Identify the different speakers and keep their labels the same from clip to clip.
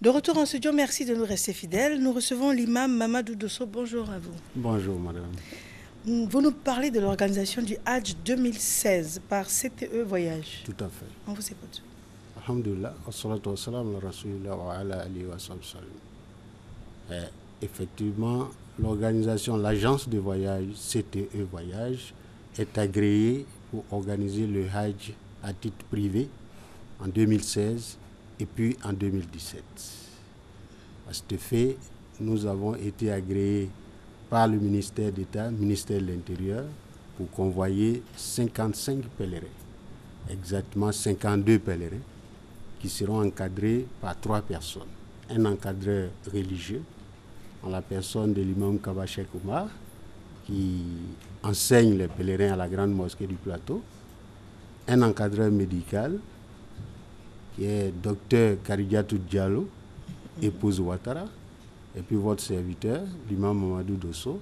Speaker 1: De retour en studio, merci de nous rester fidèles. Nous recevons l'imam Mamadou Dosso. Bonjour à vous.
Speaker 2: Bonjour madame.
Speaker 1: Vous nous parlez de l'organisation du Hajj 2016 par CTE Voyage.
Speaker 2: Tout à fait.
Speaker 1: On vous écoute.
Speaker 2: Alhamdulillah, wassalatu wassalamu ala rasulillah wa ala alihi wa sahbihi. Effectivement, l'organisation, l'agence de voyage CTE Voyage est agréée pour organiser le Hajj à titre privé en 2016 et puis en 2017. À cet effet, nous avons été agréés par le ministère d'État, ministère de l'Intérieur, pour convoyer 55 pèlerins, exactement 52 pèlerins, qui seront encadrés par 3 personnes. Un encadreur religieux, en la personne de l'imam Kabachek Oumar, qui enseigne les pèlerins à la grande mosquée du plateau. Un encadreur médical, qui est docteur Karidiatou Diallo, épouse Ouattara, et puis votre serviteur, l'imam Mamadou Dosso.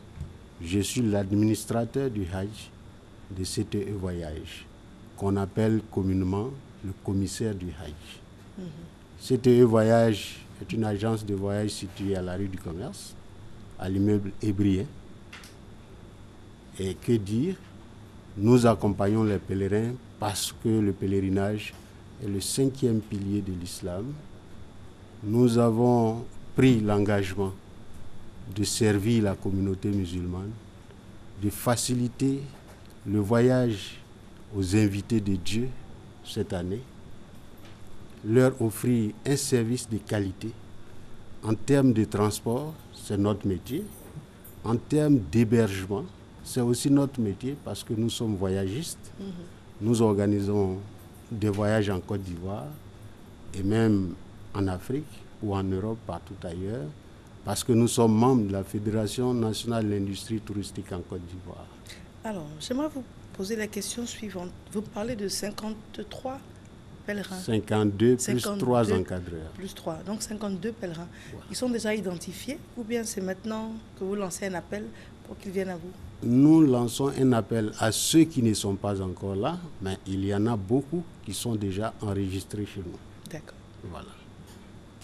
Speaker 2: Je suis l'administrateur du Hajj de CTE Voyage, qu'on appelle communément le commissaire du Hajj. CTE Voyage est une agence de voyage située à la rue du Commerce, à l'immeuble Hébrien. Et que dire, nous accompagnons les pèlerins parce que le pèlerinage est le 5e pilier de l'islam. Nous avons pris l'engagement de servir la communauté musulmane, de faciliter le voyage aux invités de Dieu cette année, leur offrir un service de qualité. En termes de transport, c'est notre métier. En termes d'hébergement, c'est aussi notre métier parce que nous sommes voyagistes. Nous organisons des voyages en Côte d'Ivoire et même en Afrique ou en Europe, partout ailleurs, parce que nous sommes membres de la Fédération nationale de l'industrie touristique en Côte d'Ivoire.
Speaker 1: Alors, j'aimerais vous poser la question suivante. Vous parlez de 53 pèlerins.
Speaker 2: 52 plus 3 encadreurs.
Speaker 1: Plus 3, donc 52 pèlerins.
Speaker 2: Ouais.
Speaker 1: Ils sont déjà identifiés ou bien c'est maintenant que vous lancez un appel pour qu'ils viennent à vous?
Speaker 2: Nous lançons un appel à ceux qui ne sont pas encore là, mais il y en a beaucoup qui sont déjà enregistrés chez nous.
Speaker 1: D'accord.
Speaker 2: Voilà.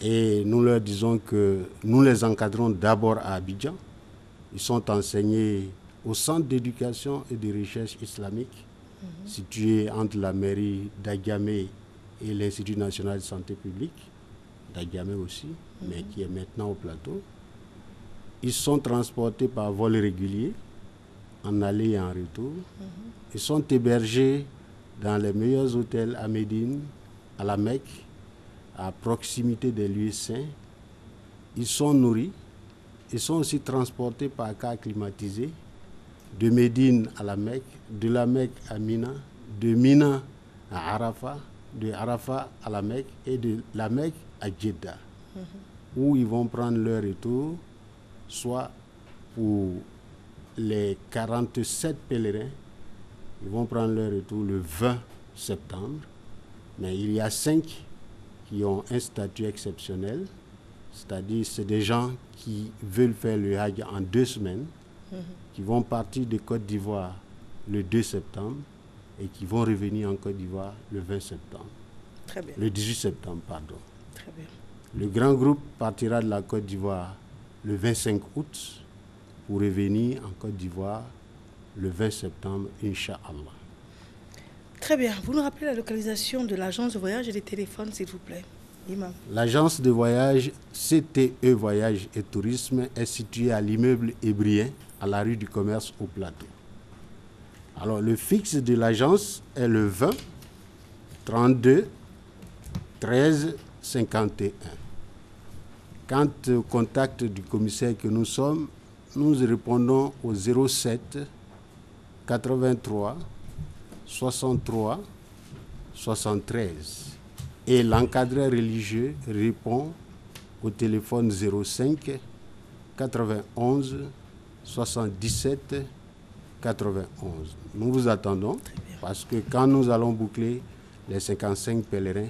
Speaker 2: Et nous leur disons que nous les encadrons d'abord à Abidjan. Ils sont enseignés au centre d'éducation et de recherche islamique, situé entre la mairie d'Agamé et l'Institut national de santé publique, d'Agamé aussi, mais qui est maintenant au plateau. Ils sont transportés par vol régulier, en aller et en retour. Ils sont hébergés dans les meilleurs hôtels à Médine, à la Mecque, à proximité des lieux saints. Ils sont nourris. Ils sont aussi transportés par car climatisé de Médine à la Mecque, de la Mecque à Mina, de Mina à Arafat, de Arafat à la Mecque et de la Mecque à Jeddah, où ils vont prendre leur retour, soit pour les 47 pèlerins, ils vont prendre leur retour le 20 septembre, mais il y a 5 qui ont un statut exceptionnel, c'est-à-dire c'est des gens qui veulent faire le Hajj en 2 semaines, qui vont partir de Côte d'Ivoire le 2 septembre et qui vont revenir en Côte d'Ivoire le 20 septembre.
Speaker 1: Très bien.
Speaker 2: Le 18 septembre, pardon.
Speaker 1: Très bien.
Speaker 2: Le grand groupe partira de la Côte d'Ivoire le 25 août pour revenir en Côte d'Ivoire le 20 septembre, Inch'Allah.
Speaker 1: Très bien. Vous nous rappelez la localisation de l'agence de voyage et les téléphones, s'il vous plaît, imam.
Speaker 2: L'agence de voyage CTE Voyage et Tourisme est située à l'immeuble Hébrien, à la rue du Commerce au Plateau. Alors, le fixe de l'agence est le 20 32 13 51. Quant au contact du commissaire que nous sommes, nous répondons au 07 83 63 73. Et l'encadreur religieux répond au téléphone 05 91 77 91. Nous vous attendons parce que quand nous allons boucler les 55 pèlerins,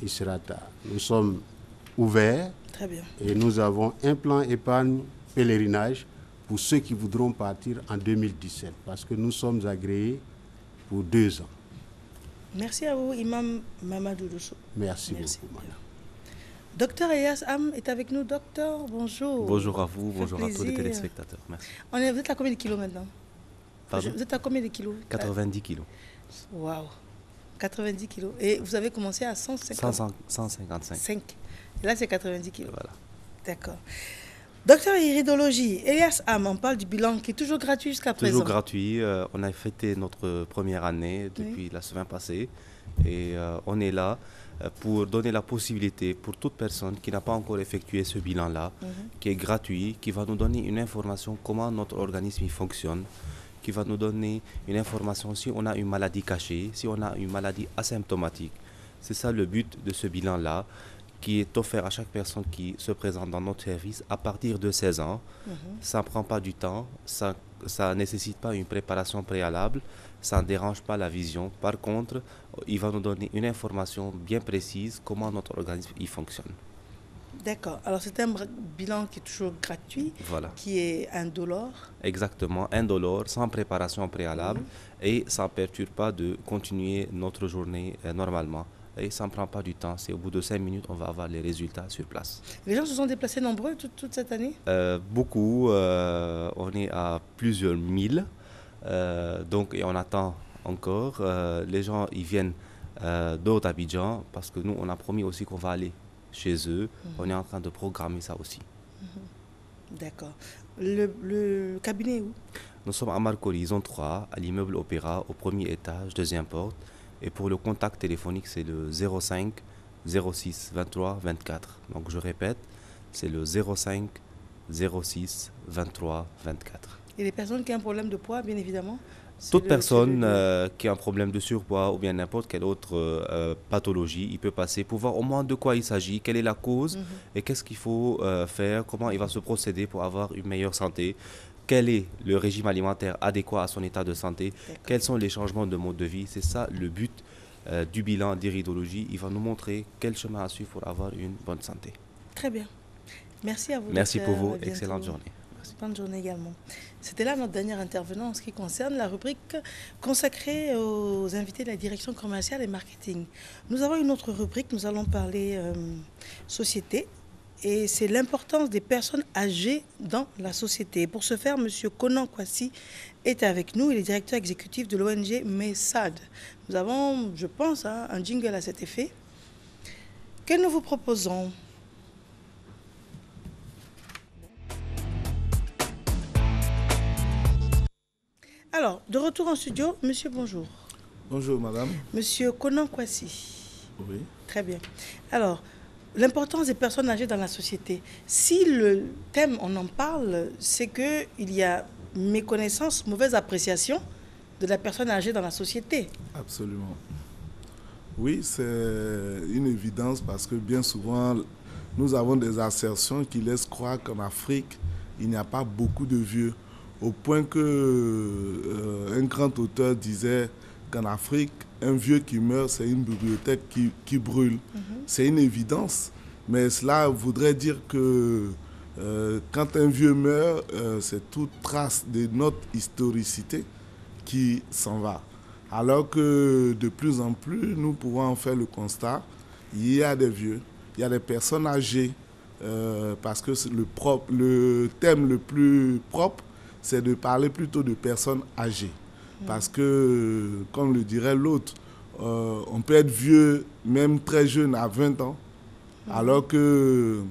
Speaker 2: il sera tard. Nous sommes ouverts.
Speaker 1: Très bien.
Speaker 2: Et nous avons un plan épargne pèlerinage pour ceux qui voudront partir en 2017 parce que nous sommes agréés pour 2 ans.
Speaker 1: Merci à vous, imam Mamadou Dosso.
Speaker 2: Merci beaucoup, madame.
Speaker 1: Docteur Elias Am est avec nous. Docteur, bonjour.
Speaker 3: Bonjour à vous, bonjour à tous les téléspectateurs. Merci.
Speaker 1: Vous êtes à combien de kilos maintenant?
Speaker 3: Pardon?
Speaker 1: Vous êtes à combien de kilos?
Speaker 3: 90 kilos.
Speaker 1: Waouh, 90 kilos. Et vous avez commencé à
Speaker 3: 155.
Speaker 1: Et là, c'est 90 kilos.
Speaker 3: Voilà.
Speaker 1: D'accord. Docteur iridologie, Elias Am, on parle du bilan qui est toujours gratuit jusqu'à présent.
Speaker 3: Toujours gratuit. On a fêté notre première année depuis la semaine passée. Et on est là pour donner la possibilité pour toute personne qui n'a pas encore effectué ce bilan-là, qui est gratuit, qui va nous donner une information comment notre organisme fonctionne, qui va nous donner une information si on a une maladie cachée, si on a une maladie asymptomatique. C'est ça le but de ce bilan-là, qui est offert à chaque personne qui se présente dans notre service à partir de 16 ans. Ça ne prend pas du temps, ça ne nécessite pas une préparation préalable, ça ne dérange pas la vision. Par contre, il va nous donner une information bien précise comment notre organisme y fonctionne.
Speaker 1: D'accord. Alors c'est un bilan qui est toujours gratuit,
Speaker 3: voilà,
Speaker 1: qui est indolore.
Speaker 3: Exactement, indolore, sans préparation préalable et ça ne perturbe pas de continuer notre journée normalement. Et ça ne prend pas du temps, c'est au bout de 5 minutes, on va avoir les résultats sur place.
Speaker 1: Les gens se sont déplacés nombreux toute cette année?
Speaker 3: Beaucoup, on est à plusieurs milles, donc et on attend encore. Les gens ils viennent d'autres d'Abidjan parce que nous on a promis aussi qu'on va aller chez eux. On est en train de programmer ça aussi.
Speaker 1: D'accord. Le cabinet est où?
Speaker 3: Nous sommes à Marcory, zone 3, à l'immeuble Opéra, au premier étage, deuxième porte. Et pour le contact téléphonique, c'est le 05 06 23 24. Donc je répète, c'est le 05 06 23 24.
Speaker 1: Et les personnes qui ont un problème de poids, bien évidemment?
Speaker 3: Toute personne qui a un problème de surpoids ou bien n'importe quelle autre pathologie, il peut passer pour voir au moins de quoi il s'agit, quelle est la cause et qu'est-ce qu'il faut faire, comment il va se procéder pour avoir une meilleure santé. Quel est le régime alimentaire adéquat à son état de santé? Quels sont les changements de mode de vie? C'est ça le but du bilan d'iridologie. Il va nous montrer quel chemin à suivre pour avoir une bonne santé.
Speaker 1: Très bien. Merci à vous.
Speaker 3: Merci pour vous. Excellente journée.
Speaker 1: Merci. Bonne journée également. C'était là notre dernier intervenant en ce qui concerne la rubrique consacrée aux invités de la direction commerciale et marketing. Nous avons une autre rubrique. Nous allons parler société. Et c'est l'importance des personnes âgées dans la société. Pour ce faire, M. Konan Kwasi est avec nous. Il est directeur exécutif de l'ONG MESAD. Nous avons, je pense, un jingle à cet effet que nous vous proposons. Alors, de retour en studio, monsieur, bonjour.
Speaker 4: Bonjour, madame.
Speaker 1: Monsieur Konan Kwasi.
Speaker 4: Oui.
Speaker 1: Très bien. Alors, l'importance des personnes âgées dans la société. Si le thème, on en parle, c'est qu'il y a méconnaissance, mauvaise appréciation de la personne âgée dans la société.
Speaker 4: Absolument. Oui, c'est une évidence parce que bien souvent, nous avons des assertions qui laissent croire qu'en Afrique, il n'y a pas beaucoup de vieux. Au point que un grand auteur disait qu'en Afrique, un vieux qui meurt, c'est une bibliothèque qui brûle. C'est une évidence. Mais cela voudrait dire que quand un vieux meurt, c'est toute trace de notre historicité qui s'en va. Alors que de plus en plus, nous pouvons en faire le constat, il y a des vieux, il y a des personnes âgées, parce que le thème le plus propre, c'est de parler plutôt de personnes âgées. Parce que, comme le dirait l'autre, on peut être vieux, même très jeune, à 20 ans, alors que,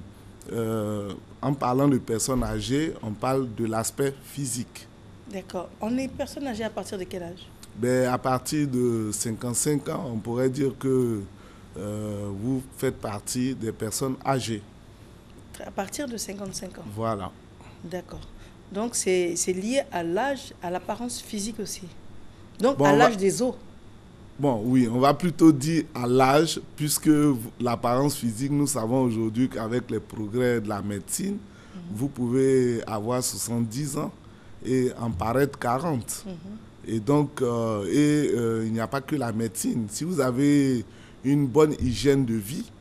Speaker 4: en parlant de personnes âgées, on parle de l'aspect physique.
Speaker 1: D'accord. On est personne âgée à partir de quel âge?
Speaker 4: À partir de 55 ans, on pourrait dire que vous faites partie des personnes âgées.
Speaker 1: À partir de 55 ans?
Speaker 4: Voilà.
Speaker 1: D'accord. Donc, c'est lié à l'âge, à l'apparence physique aussi. Donc, à l'âge des os.
Speaker 4: Bon, oui, on va plutôt dire à l'âge, puisque l'apparence physique, nous savons aujourd'hui qu'avec les progrès de la médecine, vous pouvez avoir 70 ans et en paraître 40. Et donc, il n'y a pas que la médecine. Si vous avez une bonne hygiène de vie,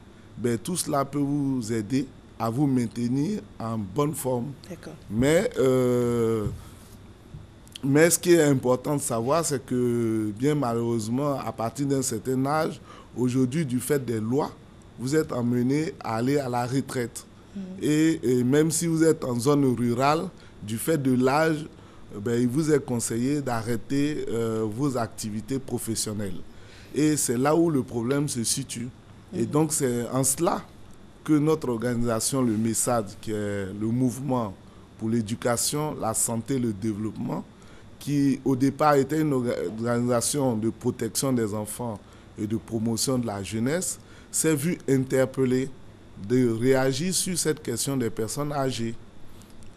Speaker 4: tout cela peut vous aider à vous maintenir en bonne forme.
Speaker 1: D'accord.
Speaker 4: Mais ce qui est important de savoir, c'est que bien malheureusement, à partir d'un certain âge, aujourd'hui, du fait des lois, vous êtes amené à aller à la retraite. Et même si vous êtes en zone rurale, du fait de l'âge, il vous est conseillé d'arrêter vos activités professionnelles. Et c'est là où le problème se situe. Et donc c'est en cela que notre organisation, le MESAD, qui est le mouvement pour l'éducation, la santé et le développement, qui au départ était une organisation de protection des enfants et de promotion de la jeunesse, s'est vu interpellée de réagir sur cette question des personnes âgées.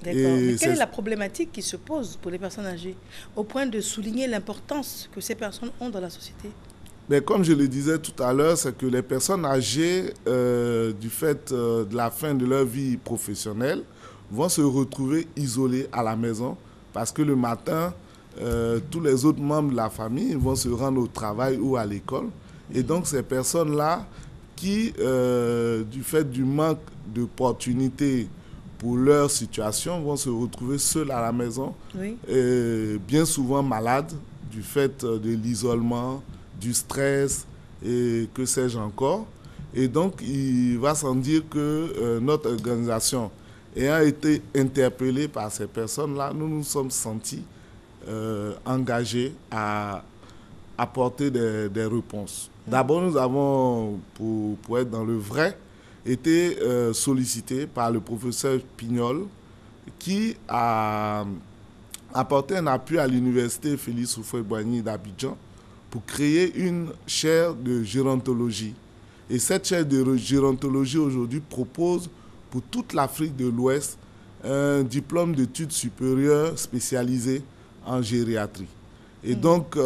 Speaker 1: D'accord. Mais quelle est la problématique qui se pose pour les personnes âgées, au point de souligner l'importance que ces personnes ont dans la société?
Speaker 4: Mais comme je le disais tout à l'heure, c'est que les personnes âgées, du fait de la fin de leur vie professionnelle, vont se retrouver isolées à la maison parce que le matin, tous les autres membres de la famille vont se rendre au travail ou à l'école. Et donc ces personnes-là qui, du fait du manque d'opportunités pour leur situation, vont se retrouver seules à la maison,
Speaker 1: oui.
Speaker 4: Bien souvent malades du fait de l'isolement, du stress et que sais-je encore. Et donc, il va sans dire que notre organisation, ayant été interpellée par ces personnes-là, nous nous sommes sentis engagés à apporter des réponses. D'abord, nous avons, pour être dans le vrai, été sollicités par le professeur Pignol qui a apporté un appui à l'université Félix Houphouët-Boigny d'Abidjan pour créer une chaire de gérontologie. Et cette chaire de gérontologie aujourd'hui propose pour toute l'Afrique de l'Ouest un diplôme d'études supérieures spécialisé en gériatrie. Et donc,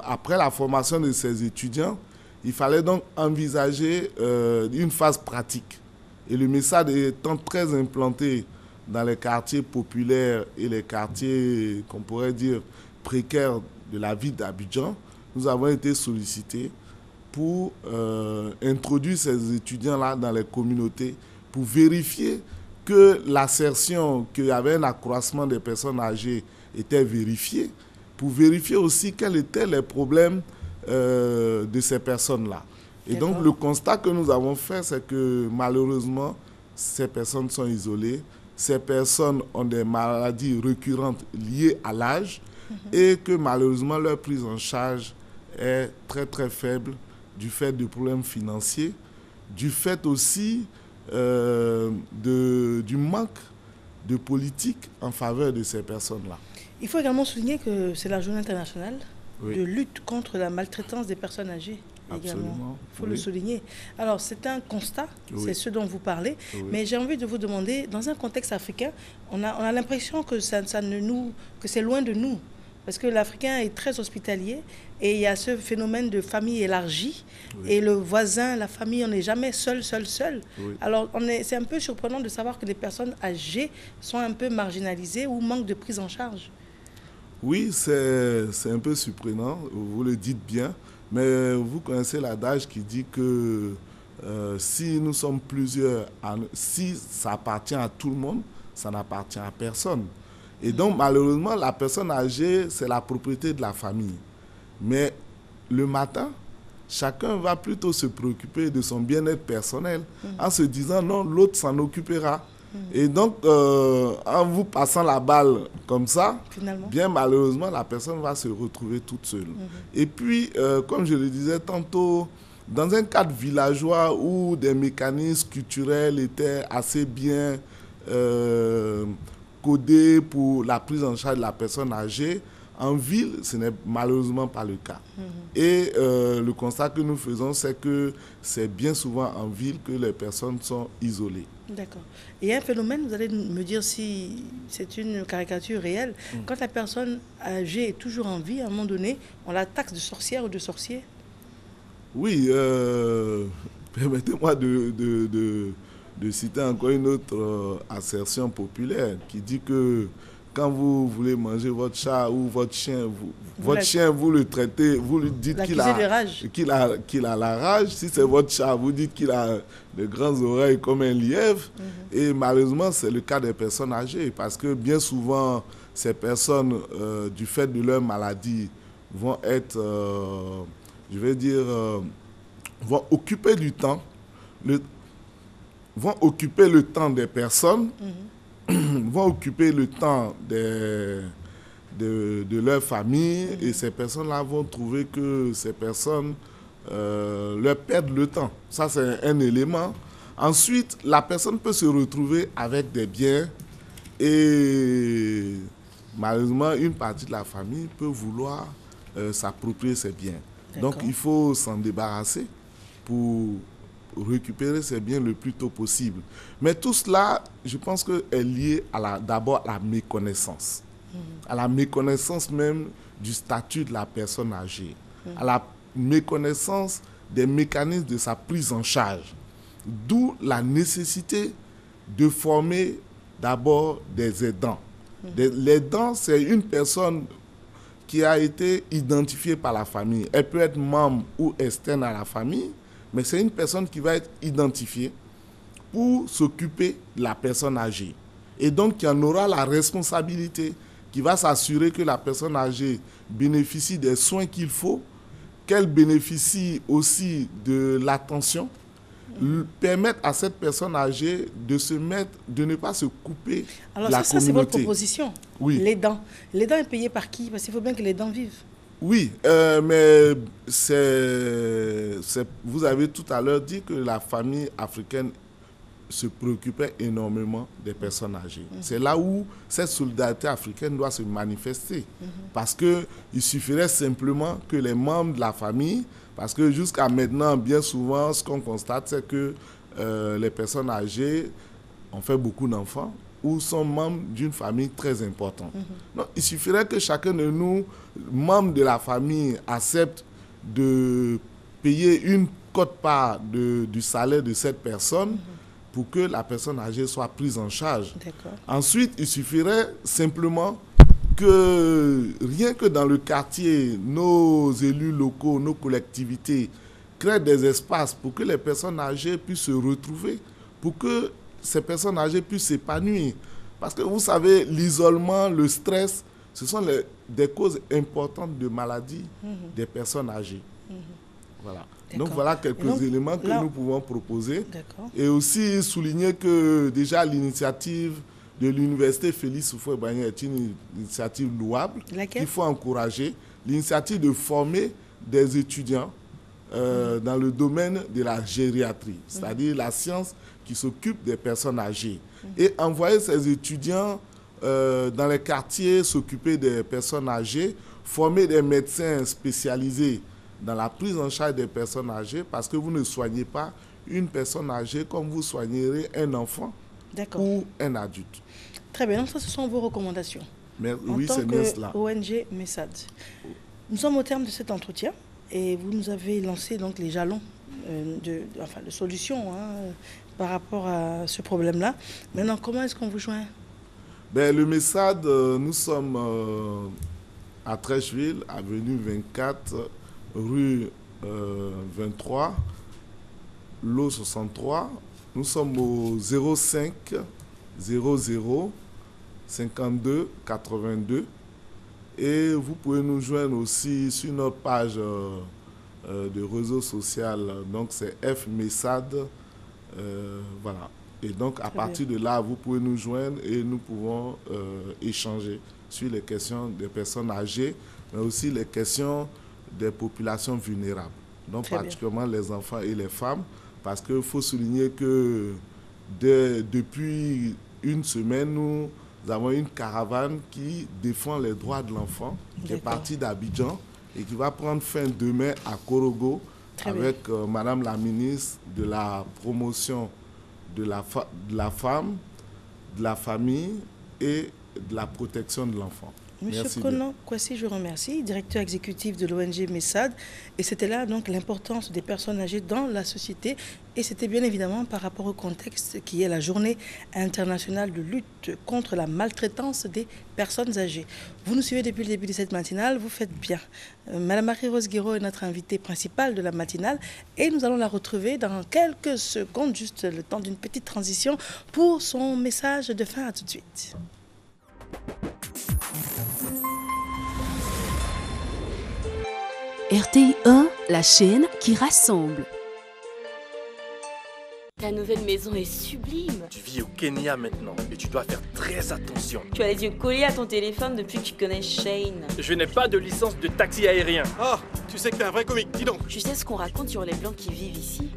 Speaker 4: après la formation de ces étudiants, il fallait donc envisager une phase pratique. Et le MESAD étant très implanté dans les quartiers populaires et les quartiers, qu'on pourrait dire, précaires de la ville d'Abidjan, nous avons été sollicités pour introduire ces étudiants-là dans les communautés, pour vérifier que l'assertion qu'il y avait un accroissement des personnes âgées était vérifiée, pour vérifier aussi quels étaient les problèmes de ces personnes-là. Et donc le constat que nous avons fait, c'est que malheureusement, ces personnes sont isolées, ces personnes ont des maladies récurrentes liées à l'âge et que malheureusement leur prise en charge est très très faible du fait de problèmes financiers, du fait aussi du manque de politique en faveur de ces personnes-là.
Speaker 1: Il faut également souligner que c'est la journée internationale de lutte contre la maltraitance des personnes âgées. Également. Il faut le souligner. Alors, c'est un constat, c'est ce dont vous parlez, mais j'ai envie de vous demander, dans un contexte africain, on a l'impression que que c'est loin de nous, parce que l'Africain est très hospitalier et il y a ce phénomène de famille élargie et le voisin, la famille, on n'est jamais seul. Alors, c'est un peu surprenant de savoir que les personnes âgées sont un peu marginalisées ou manquent de prise en charge.
Speaker 4: Oui, c'est un peu surprenant, vous le dites bien. Mais vous connaissez l'adage qui dit que si nous sommes plusieurs, si ça appartient à tout le monde, ça n'appartient à personne. Et donc, malheureusement, la personne âgée, c'est la propriété de la famille. Mais le matin, chacun va plutôt se préoccuper de son bien-être personnel en se disant non, l'autre s'en occupera. Et donc, en vous passant la balle comme ça, finalement, bien malheureusement, la personne va se retrouver toute seule. Et puis, comme je le disais tantôt, dans un cadre villageois où des mécanismes culturels étaient assez bien codés pour la prise en charge de la personne âgée, en ville, ce n'est malheureusement pas le cas. Et le constat que nous faisons, c'est que c'est bien souvent en ville que les personnes sont isolées.
Speaker 1: D'accord. Il y a un phénomène, vous allez me dire si c'est une caricature réelle. Quand la personne âgée est toujours en vie, à un moment donné, on la taxe de sorcière ou de sorcier?
Speaker 4: Oui, permettez-moi de citer encore une autre assertion populaire qui dit que quand vous voulez manger votre chat ou votre chien, vous le traitez, vous lui dites qu'il a la rage. Si c'est votre chat, vous dites qu'il a de grandes oreilles comme un lièvre. Et malheureusement, c'est le cas des personnes âgées parce que bien souvent, ces personnes, du fait de leur maladie, vont être, vont occuper du temps vont occuper le temps des personnes, vont occuper le temps de leur famille, et ces personnes-là vont trouver que ces personnes leur perdent le temps. Ça, c'est un élément. Ensuite, la personne peut se retrouver avec des biens et malheureusement, une partie de la famille peut vouloir s'approprier ces biens. Donc, il faut s'en débarrasser pour récupérer ces biens le plus tôt possible. Mais tout cela, je pense que est lié d'abord à la méconnaissance. À la méconnaissance même du statut de la personne âgée. À la méconnaissance des mécanismes de sa prise en charge. D'où la nécessité de former d'abord des aidants. L'aidant, c'est une personne qui a été identifiée par la famille. Elle peut être membre ou externe à la famille, mais c'est une personne qui va être identifiée pour s'occuper de la personne âgée. Et donc, qui en aura la responsabilité, qui va s'assurer que la personne âgée bénéficie des soins qu'il faut, qu'elle bénéficie aussi de l'attention, permettre à cette personne âgée de ne pas se couper de la communauté. Alors ça,
Speaker 1: c'est votre proposition.
Speaker 4: Oui.
Speaker 1: L'aidant. L'aidant est payé par qui? Parce qu'il faut bien que l'aidant vive.
Speaker 4: Oui, mais vous avez tout à l'heure dit que la famille africaine se préoccupait énormément des personnes âgées. C'est là où cette solidarité africaine doit se manifester. Parce qu'il suffirait simplement que les membres de la famille, parce que jusqu'à maintenant, bien souvent, ce qu'on constate, c'est que les personnes âgées ont fait beaucoup d'enfants ou sont membres d'une famille très importante. Donc, il suffirait que chacun de nous, membres de la famille, accepte de payer une quote-part du salaire de cette personne pour que la personne âgée soit prise en charge. Ensuite, il suffirait simplement que, rien que dans le quartier, nos élus locaux, nos collectivités créent des espaces pour que les personnes âgées puissent se retrouver, pour que ces personnes âgées puissent s'épanouir. Parce que vous savez, l'isolement, le stress, ce sont des causes importantes de maladies des personnes âgées. Voilà. Donc voilà quelques éléments que nous pouvons proposer. Et aussi souligner que déjà l'initiative de l'université Félix Houphouët-Boigny est une initiative louable qu'il faut encourager. L'initiative de former des étudiants dans le domaine de la gériatrie, c'est-à-dire la science qui s'occupe des personnes âgées. Et envoyer ces étudiants dans les quartiers, s'occuper des personnes âgées, former des médecins spécialisés dans la prise en charge des personnes âgées, parce que vous ne soignez pas une personne âgée comme vous soignerez un enfant ou un adulte.
Speaker 1: Très bien, donc ça, ce sont vos recommandations.
Speaker 4: Oui, c'est bien cela.
Speaker 1: ONG MESAD. Nous sommes au terme de cet entretien et vous nous avez lancé donc les jalons de solutions par rapport à ce problème-là. Maintenant, comment est-ce qu'on vous joint?
Speaker 4: Le MESAD, nous sommes à Trècheville, avenue 24, rue 23, lot 63. Nous sommes au 05 00 52 82. Et vous pouvez nous joindre aussi sur notre page de réseau social. Donc, c'est FMESAD. Voilà. Et donc, à partir de là, vous pouvez nous joindre et nous pouvons échanger sur les questions des personnes âgées, mais aussi les questions des populations vulnérables, donc particulièrement les enfants et les femmes, parce qu'il faut souligner que depuis une semaine, nous avons une caravane qui défend les droits de l'enfant, qui est partie d'Abidjan et qui va prendre fin demain à Korogo avec Madame la ministre de la promotion de la femme, de la famille et de la protection de l'enfant.
Speaker 1: Monsieur Konan Kwasi, je vous remercie, directeur exécutif de l'ONG MESAD. Et c'était là donc l'importance des personnes âgées dans la société. Et c'était bien évidemment par rapport au contexte qui est la journée internationale de lutte contre la maltraitance des personnes âgées. Vous nous suivez depuis le début de cette matinale, vous faites bien. Madame Marie-Rose Guiraud est notre invitée principale de la matinale. Et nous allons la retrouver dans quelques secondes, juste le temps d'une petite transition pour son message de fin. À tout de suite.
Speaker 5: RTI 1, la chaîne qui rassemble. Ta nouvelle maison est sublime.
Speaker 6: Tu vis au Kenya maintenant et tu dois faire très attention.
Speaker 5: Tu as les yeux collés à ton téléphone depuis que tu connais Shane.
Speaker 6: Je n'ai pas de licence de taxi aérien.
Speaker 7: Ah, tu sais que t'es un vrai comique, dis donc.
Speaker 5: Tu sais ce qu'on raconte sur les Blancs qui vivent ici?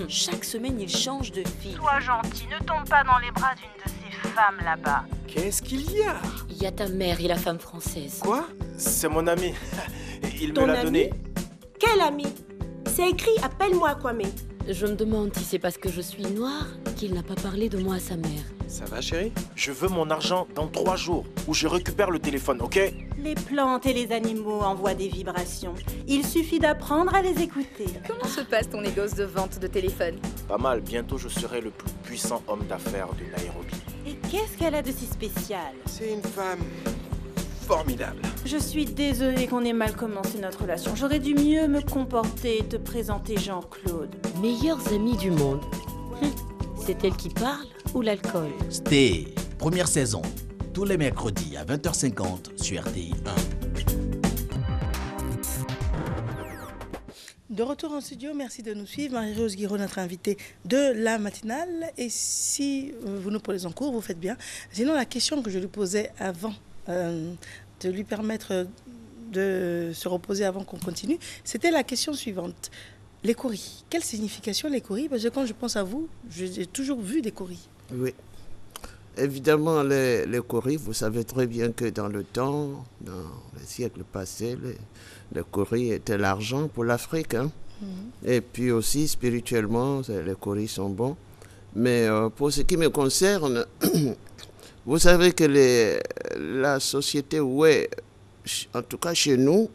Speaker 5: Chaque semaine, ils changent de fille.
Speaker 8: Sois gentil, ne tombe pas dans les bras d'une de ces femmes là-bas.
Speaker 6: Qu'est-ce qu'il y a?
Speaker 5: Il y a ta mère et la femme française.
Speaker 6: Quoi? C'est mon ami. Il
Speaker 9: Ton
Speaker 6: me l'a
Speaker 9: ami?
Speaker 6: donné.
Speaker 9: Quel ami? C'est écrit « Appelle-moi Kwame ».
Speaker 5: Je me demande si c'est parce que je suis noire qu'il n'a pas parlé de moi à sa mère.
Speaker 7: Ça va, chérie?
Speaker 6: Je veux mon argent dans 3 jours où je récupère le téléphone, ok?
Speaker 8: Les plantes et les animaux envoient des vibrations. Il suffit d'apprendre à les écouter.
Speaker 10: Comment se passe ton négoce de vente de téléphone?
Speaker 6: Pas mal, bientôt je serai le plus puissant homme d'affaires de Nairobi.
Speaker 8: Et qu'est-ce qu'elle a de si spécial?
Speaker 7: C'est une femme formidable.
Speaker 8: Je suis désolée qu'on ait mal commencé notre relation. J'aurais dû mieux me comporter et te présenter Jean-Claude.
Speaker 5: Meilleurs amis du monde. C'est elle qui parle ou l'alcool?
Speaker 11: Stay, première saison, tous les mercredis à 20h50 sur RTI 1.
Speaker 1: De retour en studio, merci de nous suivre. Marie-Rose Guiraud, notre invitée de la matinale. Et si vous nous prenez en cours, vous faites bien. Sinon, la question que je lui posais avant de lui permettre de se reposer avant qu'on continue, c'était la question suivante. Les coris, quelle signification les coris? Parce que quand je pense à vous, j'ai toujours vu des coris.
Speaker 12: Oui. Évidemment, les coris, vous savez très bien que dans le temps, dans les siècles passés, les coris étaient l'argent pour l'Afrique. Hein. Et puis aussi, spirituellement, les coris sont bons. Mais pour ce qui me concerne, vous savez que la société, ouais, en tout cas chez nous,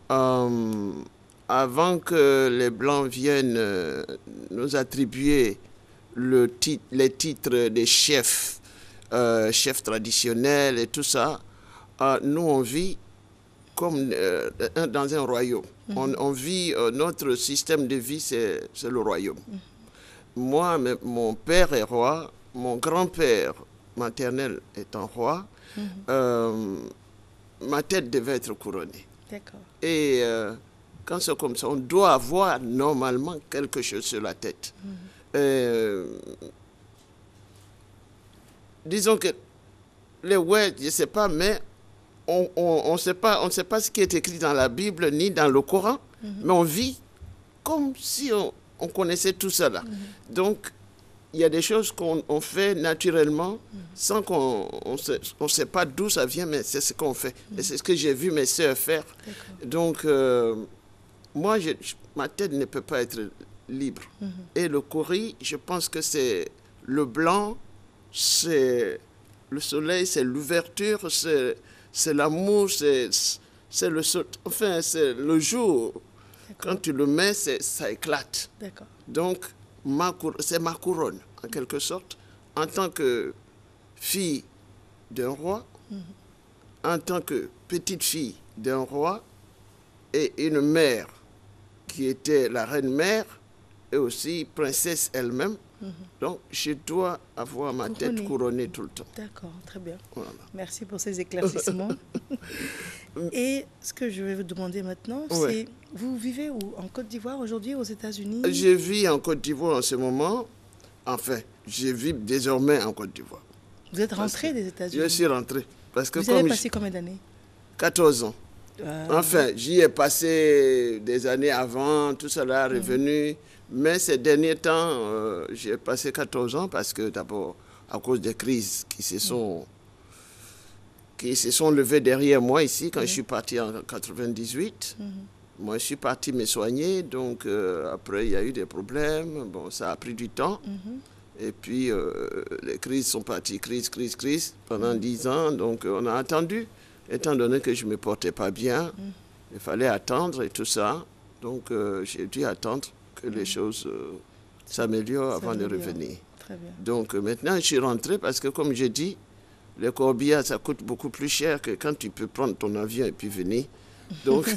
Speaker 12: avant que les Blancs viennent nous attribuer les titres des chefs, chefs traditionnels et tout ça, nous on vit comme dans un royaume. On vit, notre système de vie, c'est le royaume. Moi, mon père est roi, mon grand-père maternel étant roi, ma tête devait être couronnée.
Speaker 1: D'accord.
Speaker 12: Et quand c'est comme ça, on doit avoir normalement quelque chose sur la tête. Disons que les ouais, je ne sais pas, mais on ne sait pas ce qui est écrit dans la Bible ni dans le Coran, mais on vit comme si on connaissait tout ça là. Donc, il y a des choses qu'on fait naturellement sans qu'on ne sait pas d'où ça vient, mais c'est ce qu'on fait. Et c'est ce que j'ai vu mes sœurs faire. Donc, moi, ma tête ne peut pas être libre. Et le kori, je pense que c'est le blanc, c'est le soleil, c'est l'ouverture, c'est l'amour, c'est le jour. Quand tu le mets, ça éclate. Donc, c'est ma couronne, en quelque sorte, en tant que fille d'un roi, en tant que petite fille d'un roi, et une mère qui était la reine-mère, et aussi princesse elle-même. Donc, je dois avoir ma tête couronnée tout le temps.
Speaker 1: D'accord, très bien.
Speaker 12: Voilà.
Speaker 1: Merci pour ces éclaircissements. Et ce que je vais vous demander maintenant, c'est, vous vivez où? En Côte d'Ivoire aujourd'hui, aux États-Unis?
Speaker 12: Je vis en Côte d'Ivoire en ce moment. Enfin, je vis désormais en Côte d'Ivoire.
Speaker 1: Vous êtes rentré des États-Unis?
Speaker 12: Je suis rentré. Parce que
Speaker 1: vous avez passé combien d'années?
Speaker 12: 14 ans. Enfin, j'y ai passé des années avant, tout cela est revenu. Mais ces derniers temps, j'ai passé 14 ans parce que d'abord, à cause des crises qui se sont levées derrière moi ici, quand je suis parti en 98. Moi, je suis parti me soigner, donc après, il y a eu des problèmes. Bon, ça a pris du temps. Et puis, les crises sont parties, crise, pendant 10 ans. Donc, on a attendu. Étant donné que je ne me portais pas bien, il fallait attendre et tout ça. Donc, j'ai dû attendre que les choses s'améliorent avant de revenir.
Speaker 1: Très bien.
Speaker 12: Donc, maintenant, je suis rentré parce que, comme j'ai dit, les corbillards, ça coûte beaucoup plus cher que quand tu peux prendre ton avion et puis venir. Donc,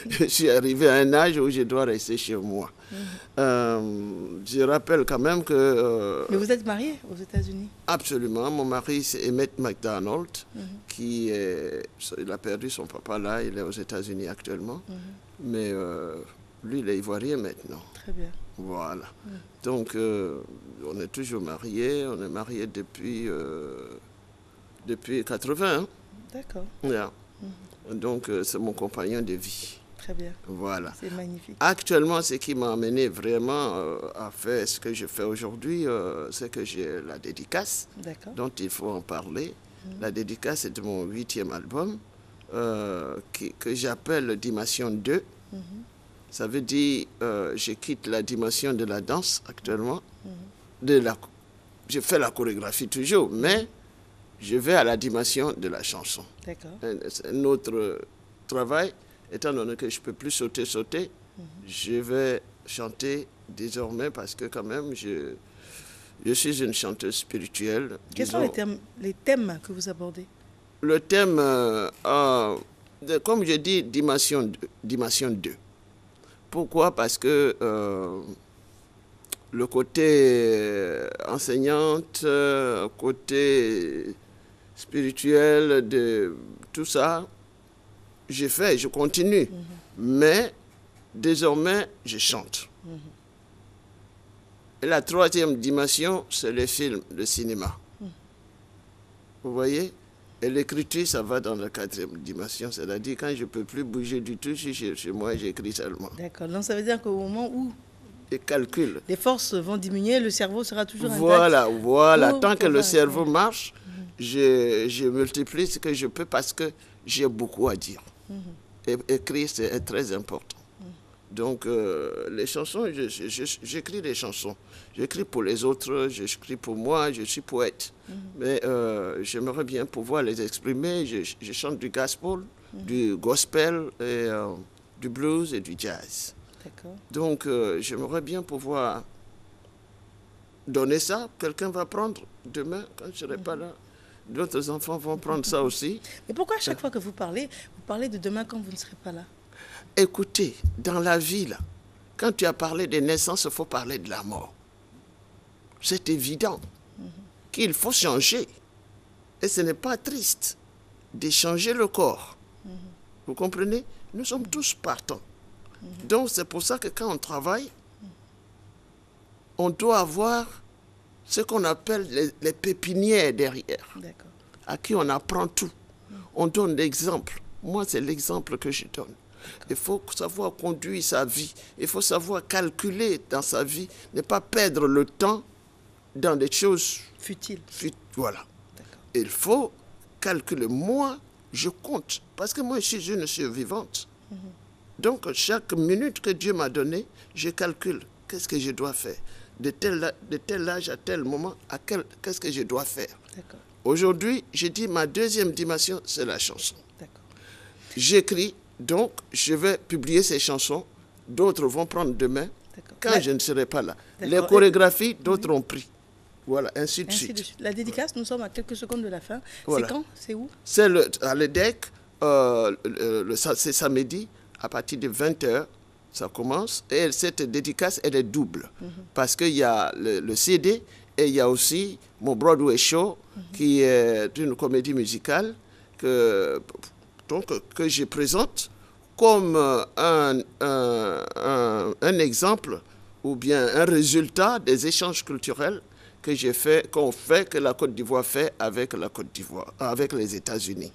Speaker 12: je suis arrivé à un âge où je dois rester chez moi. Je rappelle quand même que...
Speaker 1: Mais vous êtes marié aux États-Unis? Absolument.
Speaker 12: Mon mari, c'est Emmett McDonald, qui il a perdu son papa là, il est aux États-Unis actuellement. Mais lui, il est ivoirien maintenant.
Speaker 1: Très bien.
Speaker 12: Voilà. Donc, on est toujours mariés. On est mariés depuis 80. Hein?
Speaker 1: D'accord.
Speaker 12: Yeah. Donc, c'est mon compagnon de vie.
Speaker 1: Très bien.
Speaker 12: Voilà.
Speaker 1: C'est magnifique.
Speaker 12: Actuellement, ce qui m'a amené vraiment à faire ce que je fais aujourd'hui, c'est que j'ai la dédicace, dont il faut en parler. La dédicace est de mon 8e album, que j'appelle Dimension 2. Ça veut dire, je quitte la dimension de la danse actuellement. Je fais la chorégraphie toujours, mais je vais à la dimension de la chanson. C'est un autre travail, étant donné que je ne peux plus sauter, je vais chanter désormais parce que quand même, je suis une chanteuse spirituelle.
Speaker 1: Quels sont les thèmes que vous abordez?
Speaker 12: Le thème, comme je dis, dimension 2. Pourquoi? Parce que le côté enseignante, côté spirituel, de tout ça, j'ai fait, je continue. Mais désormais, je chante. Et la 3e dimension, c'est le film, le cinéma. Vous voyez? Et l'écriture, ça va dans la 4e dimension. C'est-à-dire, quand je ne peux plus bouger du tout, chez moi, j'écris seulement.
Speaker 1: D'accord. Donc, ça veut dire qu'au moment où
Speaker 12: les
Speaker 1: forces vont diminuer, le cerveau sera toujours intact.
Speaker 12: Voilà. Tant que le cerveau marche, je multiplie ce que je peux parce que j'ai beaucoup à dire. Et écrire, c'est très important. Donc, les chansons, j'écris des chansons. J'écris pour les autres, j'écris pour moi, je suis poète. Mais j'aimerais bien pouvoir les exprimer. Je chante du gospel, et, du blues et du jazz. Donc, j'aimerais bien pouvoir donner ça. Quelqu'un va prendre demain, quand je ne serai pas là. D'autres enfants vont prendre ça aussi.
Speaker 1: Mais pourquoi à chaque fois que vous parlez de demain quand vous ne serez pas là?
Speaker 12: Écoutez, dans la vie, là, quand tu as parlé des naissances, il faut parler de la mort. C'est évident qu'il faut changer. Et ce n'est pas triste de changer le corps. Vous comprenez? Nous sommes tous partants. Donc c'est pour ça que quand on travaille, on doit avoir ce qu'on appelle les pépinières derrière, à qui on apprend tout. On donne l'exemple. Moi, c'est l'exemple que je donne. Il faut savoir conduire sa vie. Il faut savoir calculer dans sa vie, ne pas perdre le temps dans des choses
Speaker 1: futiles.
Speaker 12: Voilà. Il faut calculer. Moi, je compte. Parce que moi, je suis une survivante. Donc, chaque minute que Dieu m'a donnée, je calcule qu'est-ce que je dois faire. De tel âge à tel moment, qu'est-ce que je dois faire. Aujourd'hui, j'ai dit ma 2e dimension, c'est la chanson. J'écris, donc je vais publier ces chansons. D'autres vont prendre demain, quand je ne serai pas là. Les chorégraphies, d'autres ont pris. Voilà, ainsi de suite.
Speaker 1: La dédicace, nous sommes à quelques secondes de la fin.
Speaker 12: Voilà.
Speaker 1: C'est quand? C'est où?
Speaker 12: C'est à l'EDEC, c'est samedi, à partir de 20h, ça commence. Et cette dédicace, elle est double. Parce qu'il y a le CD et il y a aussi mon Broadway Show, qui est une comédie musicale que je présente comme un exemple ou bien un résultat des échanges culturels que la Côte d'Ivoire fait avec avec les États-Unis.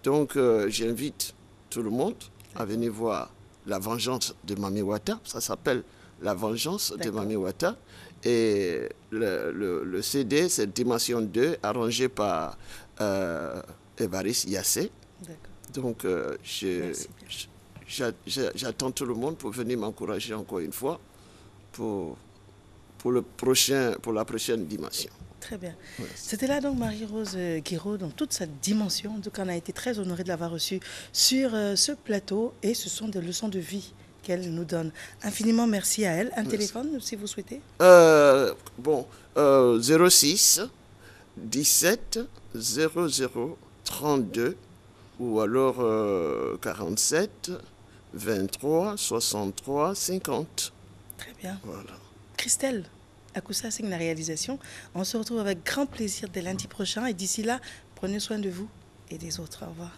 Speaker 12: Donc, j'invite tout le monde à venir voir La Vengeance de Mami Wata. Ça s'appelle La Vengeance de Mami Wata. Et le CD, c'est Dimension 2, arrangé par Évariste Yassé. Donc, j'attends tout le monde pour venir m'encourager encore une fois pour la prochaine dimension.
Speaker 1: Très bien. Ouais. C'était là donc Marie-Rose Guiraud dans toute sa dimension. Donc on a été très honorés de l'avoir reçue sur ce plateau et ce sont des leçons de vie qu'elle nous donne. Infiniment merci à elle. Un téléphone si vous souhaitez.
Speaker 12: 06 17 00 32 ou alors 47 23 63 50.
Speaker 1: Très bien.
Speaker 12: Voilà.
Speaker 1: Christelle Akoussa signe la réalisation. On se retrouve avec grand plaisir dès lundi prochain et d'ici là, prenez soin de vous et des autres. Au revoir.